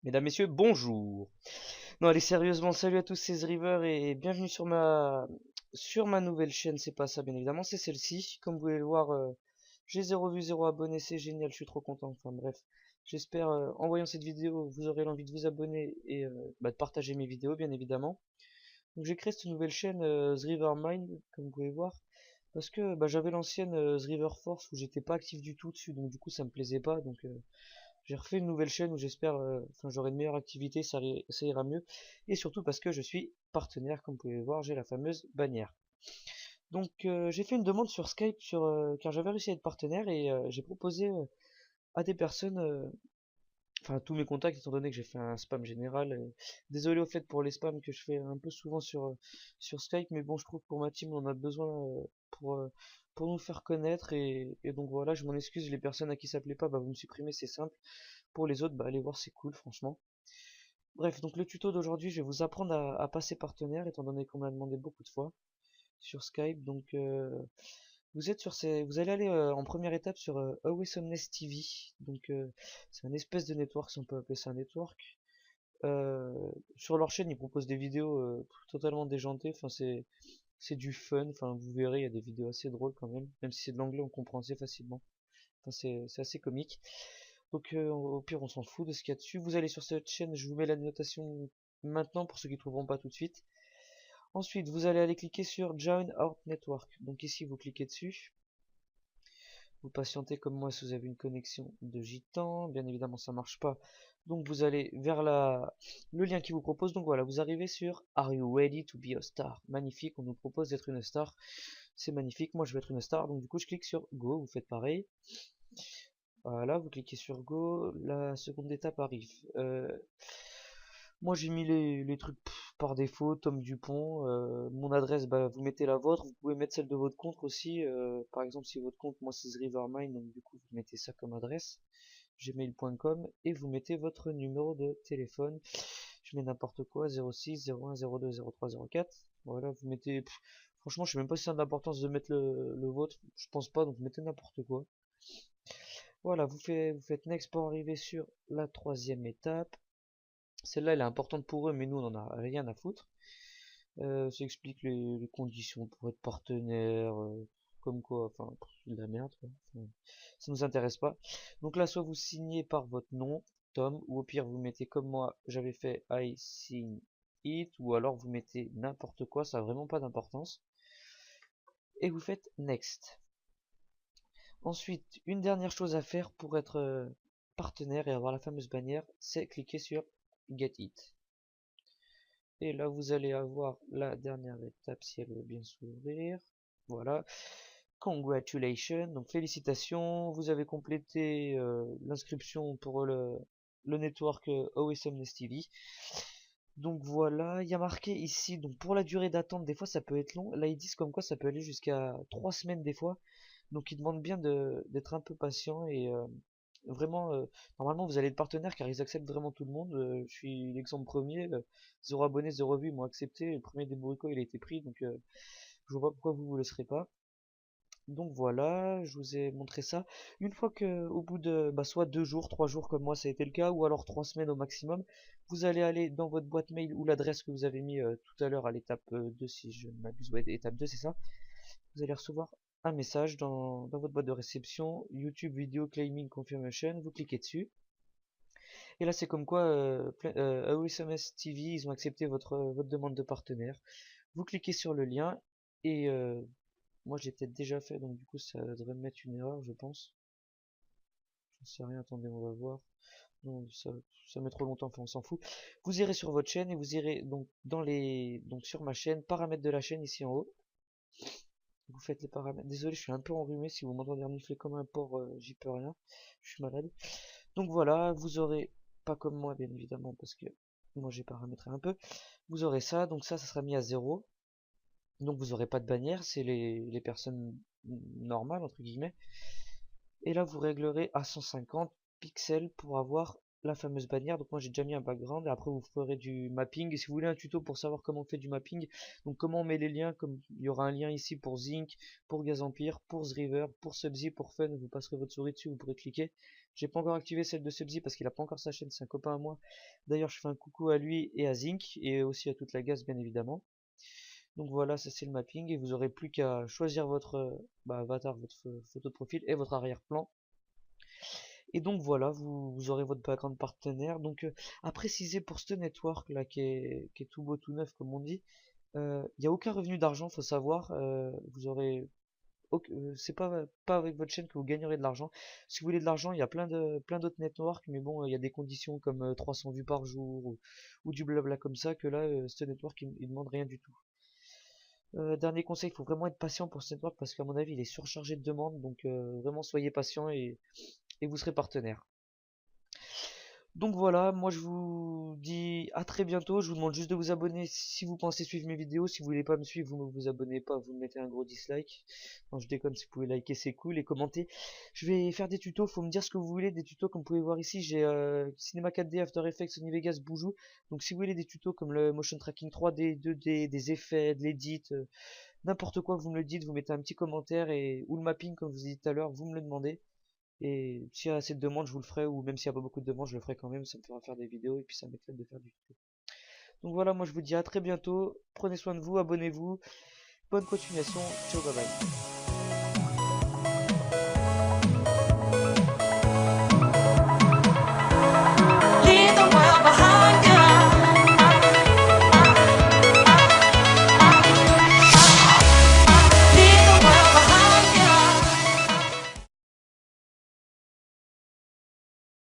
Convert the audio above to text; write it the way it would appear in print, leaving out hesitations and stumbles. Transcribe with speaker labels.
Speaker 1: Mesdames, messieurs, bonjour. Non, allez, sérieusement, salut à tous, c'est Zriver et bienvenue sur ma nouvelle chaîne. C'est pas ça, bien évidemment, c'est celle-ci. Comme vous pouvez le voir, j'ai 0 vues, 0 abonnés, c'est génial, je suis trop content. Enfin bref, j'espère, en voyant cette vidéo, vous aurez l'envie de vous abonner et de partager mes vidéos, bien évidemment. Donc j'ai créé cette nouvelle chaîne, Zriver Mind, comme vous pouvez voir, parce que j'avais l'ancienne Zriver Force où j'étais pas actif du tout dessus, donc du coup ça me plaisait pas, donc j'ai refait une nouvelle chaîne où j'espère, enfin j'aurai une meilleure activité, ça ira mieux. Et surtout parce que je suis partenaire, comme vous pouvez voir, j'ai la fameuse bannière. Donc j'ai fait une demande sur Skype car j'avais réussi à être partenaire et j'ai proposé à des personnes, enfin à tous mes contacts, étant donné que j'ai fait un spam général. Désolé au fait pour les spams que je fais un peu souvent sur Skype, mais bon, je trouve que pour ma team on a besoin pour, euh, pour nous faire connaître et donc voilà, je m'en excuse, les personnes à qui ça plaît pas, vous me supprimez, c'est simple. Pour les autres, allez voir, c'est cool, franchement. Bref, donc le tuto d'aujourd'hui, je vais vous apprendre à passer partenaire, étant donné qu'on m'a demandé beaucoup de fois sur Skype. Donc, vous allez aller en première étape sur Awesomeness TV. Donc, c'est un espèce de network, si on peut appeler ça un network. Euh, sur leur chaîne, ils proposent des vidéos totalement déjantées. Enfin, c'est du fun. Enfin, vous verrez, il y a des vidéos assez drôles quand même. Même si c'est de l'anglais, on comprend assez facilement. Enfin, c'est assez comique. Donc au pire, on s'en fout de ce qu'il y a dessus. Vous allez sur cette chaîne, je vous mets la notation maintenant pour ceux qui ne trouveront pas tout de suite. Ensuite, vous allez aller cliquer sur Join Our Network. Donc ici, vous cliquez dessus. Vous patientez comme moi si vous avez une connexion de gitan. Bien évidemment, ça marche pas. Donc vous allez vers le lien qui vous propose. Donc voilà, vous arrivez sur Are you ready to be a star? Magnifique, on nous propose d'être une star. C'est magnifique, moi je veux être une star. Donc du coup, je clique sur Go, vous faites pareil. Voilà, vous cliquez sur Go, la seconde étape arrive. Moi j'ai mis les trucs par défaut, Tom Dupont. Mon adresse, vous mettez la vôtre, vous pouvez mettre celle de votre compte aussi. Par exemple, si votre compte, moi c'est Rivermine, donc du coup vous mettez ça comme adresse, gmail.com, et vous mettez votre numéro de téléphone. Je mets n'importe quoi, 06 01 02 03 04. Voilà, vous mettez. Franchement, je sais même pas si c'est d'importance de mettre le vôtre, je pense pas, donc mettez n'importe quoi. Voilà, vous faites next pour arriver sur la troisième étape. Celle-là, elle est importante pour eux, mais nous, on en a rien à foutre. Ça explique les conditions pour être partenaire, comme quoi, enfin, de la merde, quoi. Enfin, ça nous intéresse pas. Donc là, soit vous signez par votre nom, Tom, ou au pire, vous mettez comme moi, j'avais fait I sign it, ou alors vous mettez n'importe quoi, ça n'a vraiment pas d'importance. Et vous faites next. Ensuite, une dernière chose à faire pour être partenaire et avoir la fameuse bannière, c'est cliquer sur Get It. Et là, vous allez avoir la dernière étape si elle veut bien s'ouvrir. Voilà. Congratulations, donc félicitations, vous avez complété l'inscription pour le network Awesomeness TV. Donc voilà, il y a marqué ici, donc pour la durée d'attente, des fois ça peut être long. Là ils disent comme quoi ça peut aller jusqu'à 3 semaines des fois. Donc ils demandent bien d'être un peu patient et vraiment, normalement vous allez être partenaire car ils acceptent vraiment tout le monde. Je suis l'exemple premier, 0 abonnés, 0 vues, ils m'ont accepté. Le premier des bourricots il a été pris, donc je vois pas pourquoi vous le serez pas. Donc voilà, je vous ai montré ça. Une fois que, au bout de soit 2 jours, 3 jours comme moi ça a été le cas, ou alors 3 semaines au maximum, vous allez aller dans votre boîte mail ou l'adresse que vous avez mis tout à l'heure à l'étape 2 si je ne m'abuse, ouais, étape 2 c'est ça. Vous allez recevoir un message dans votre boîte de réception, YouTube Video Claiming Confirmation, vous cliquez dessus. Et là c'est comme quoi AOSMS TV, ils ont accepté votre demande de partenaire. Vous cliquez sur le lien et moi j'ai peut-être déjà fait, donc du coup ça devrait me mettre une erreur, je pense. J'en sais rien, attendez, on va voir. Non, ça met trop longtemps, enfin on s'en fout. Vous irez sur votre chaîne et vous irez donc donc sur ma chaîne, paramètres de la chaîne ici en haut. Vous faites les paramètres. Désolé, je suis un peu enrhumé, si vous m'entendez renifler comme un porc, j'y peux rien. Je suis malade. Donc voilà, vous aurez, pas comme moi bien évidemment, parce que moi j'ai paramétré un peu. Vous aurez ça, donc ça sera mis à 0. Donc vous aurez pas de bannière, c'est les personnes normales entre guillemets. Et là vous réglerez à 150 pixels pour avoir la fameuse bannière. Donc moi j'ai déjà mis un background et après vous ferez du mapping. Et si vous voulez un tuto pour savoir comment on fait du mapping, donc comment on met les liens, comme il y aura un lien ici pour Zinc, pour Gaz Empire, pour Zriver, pour Subsea, pour Fun, vous passerez votre souris dessus, vous pourrez cliquer. J'ai pas encore activé celle de Subzy parce qu'il a pas encore sa chaîne, c'est un copain à moi. D'ailleurs, je fais un coucou à lui et à Zinc, et aussi à toute la gaz, bien évidemment. Donc voilà, ça c'est le mapping, et vous aurez plus qu'à choisir votre avatar, votre photo de profil et votre arrière-plan. Et donc voilà, vous aurez votre background partenaire. Donc à préciser pour ce network là qui est tout beau, tout neuf comme on dit, il n'y a aucun revenu d'argent, faut savoir. Vous aurez c'est pas avec votre chaîne que vous gagnerez de l'argent. Si vous voulez de l'argent, il y a plein d'autres networks, mais bon, il y a des conditions comme 300 vues par jour ou du blabla comme ça, que là, ce network il demande rien du tout. Dernier conseil, il faut vraiment être patient pour ce network parce qu'à mon avis, il est surchargé de demandes, donc vraiment soyez patient et vous serez partenaire. Donc voilà, moi je vous dis à très bientôt. Je vous demande juste de vous abonner si vous pensez suivre mes vidéos. Si vous voulez pas me suivre, vous ne vous abonnez pas, vous me mettez un gros dislike. Non, je déconne, si vous pouvez liker, c'est cool, et commenter. Je vais faire des tutos, faut me dire ce que vous voulez, des tutos comme vous pouvez voir ici. J'ai Cinema 4D, After Effects, Sony Vegas, Boujou. Donc si vous voulez des tutos comme le motion tracking 3D, 2D, des effets, de l'edit, n'importe quoi, vous me le dites, vous mettez un petit commentaire, ou le mapping comme je vous ai dit tout à l'heure, vous me le demandez. Et s'il y a assez de demandes, je vous le ferai, ou même s'il n'y a pas beaucoup de demandes, je le ferai quand même, ça me fera faire des vidéos, et puis ça m'éclate de faire du tuto. Donc voilà, moi je vous dis à très bientôt, prenez soin de vous, abonnez-vous, bonne continuation, ciao, bye bye.